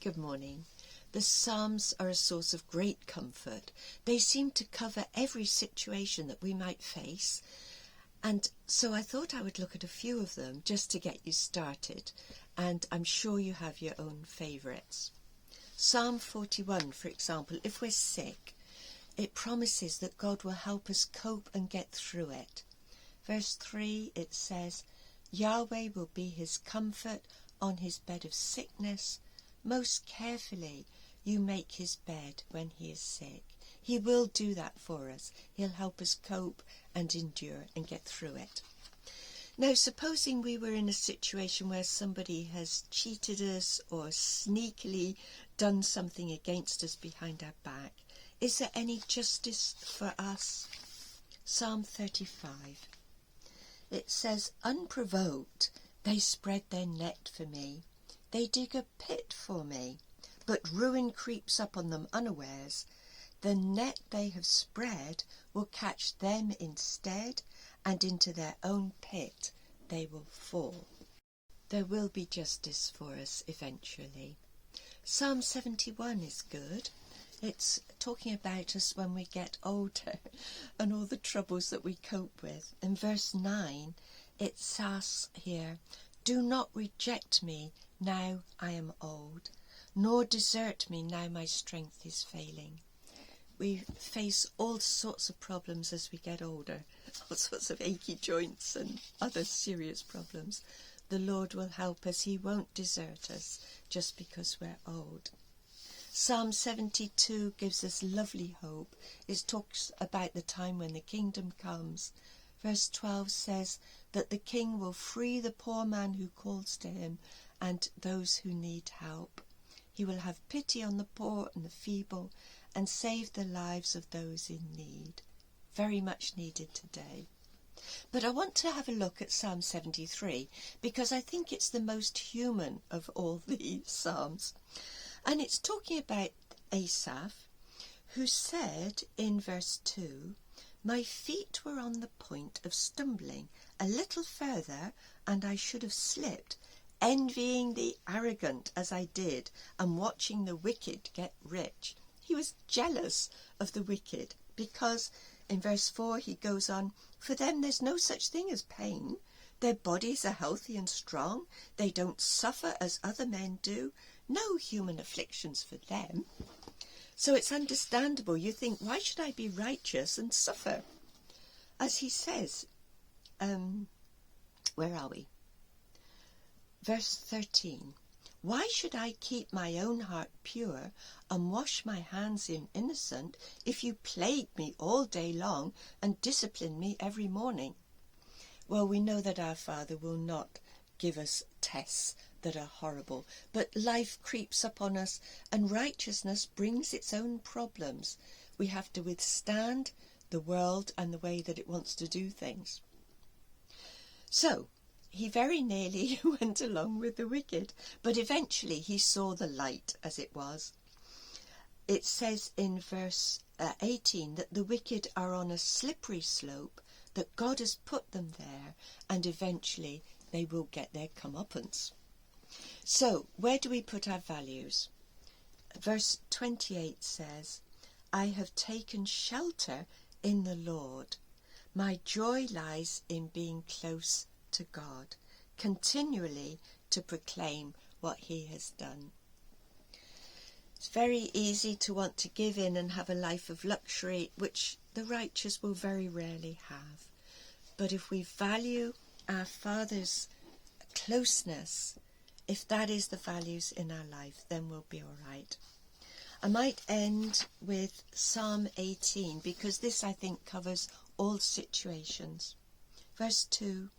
Good morning. The Psalms are a source of great comfort. They seem to cover every situation that we might face, and so I thought I would look at a few of them just to get you started, and I'm sure you have your own favourites. Psalm 41, for example, if we're sick, it promises that God will help us cope and get through it. Verse 3, it says, Yahweh will be his comfort on his bed of sickness. Most carefully you make his bed when he is sick. He will do that for us. He'll help us cope and endure and get through it. Now, supposing we were in a situation where somebody has cheated us or sneakily done something against us behind our back, is there any justice for us? Psalm 35. It says, Unprovoked, they spread their net for me. They dig a pit for me, but ruin creeps up on them unawares. The net they have spread will catch them instead, and into their own pit they will fall. There will be justice for us eventually. Psalm 71 is good. It's talking about us when we get older and all the troubles that we cope with. In verse 9, it says here, Do not reject me now I am old, nor desert me now my strength is failing. We face all sorts of problems as we get older, all sorts of achy joints and other serious problems. The Lord will help us. He won't desert us just because we're old. Psalm 72 gives us lovely hope. It talks about the time when the kingdom comes. Verse 12 says that the king will free the poor man who calls to him and those who need help. He will have pity on the poor and the feeble and save the lives of those in need. Very much needed today. But I want to have a look at Psalm 73 because I think it's the most human of all the Psalms. And it's talking about Asaph, who said in verse 2, My feet were on the point of stumbling a little further, and I should have slipped, envying the arrogant as I did, and watching the wicked get rich. He was jealous of the wicked because in verse 4 he goes on, For them there's no such thing as pain. Their bodies are healthy and strong. They don't suffer as other men do. No human afflictions for them. So it's understandable. You think, why should I be righteous and suffer? As he says, where are we? Verse 13. Why should I keep my own heart pure and wash my hands in innocent if you plague me all day long and discipline me every morning? Well, we know that our Father will not give us tests that are horrible, but life creeps upon us and righteousness brings its own problems. We have to withstand the world and the way that it wants to do things. So, he very nearly went along with the wicked, but eventually he saw the light, as it was. It says in verse 18 that the wicked are on a slippery slope, that God has put them there, and eventually they will get their comeuppance. So, where do we put our values? Verse 28 says, I have taken shelter in the Lord. My joy lies in being close to God, continually to proclaim what he has done. It's very easy to want to give in and have a life of luxury, which the righteous will very rarely have. But if we value our Father's closeness, if that is the values in our life, then we'll be all right. I might end with Psalm 18, because this, I think, covers all situations. Verse 2,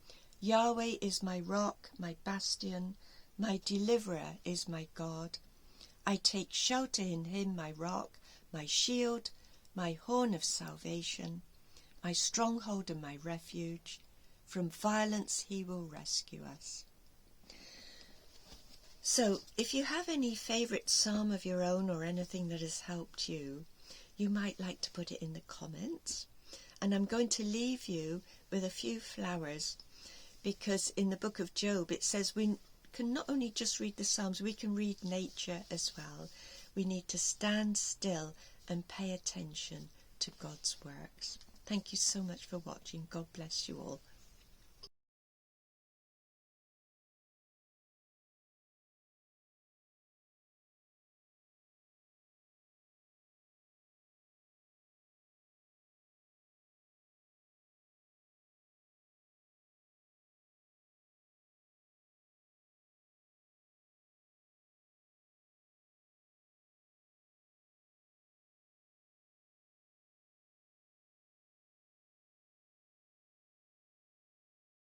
Yahweh is my rock, my bastion, my deliverer is my God. I take shelter in him, my rock, my shield, my horn of salvation, my stronghold and my refuge. From violence he will rescue us. So, if you have any favourite psalm of your own or anything that has helped you, you might like to put it in the comments. And I'm going to leave you with a few flowers, because in the book of Job it says we can not only just read the Psalms, we can read nature as well. We need to stand still and pay attention to God's works. Thank you so much for watching. God bless you all.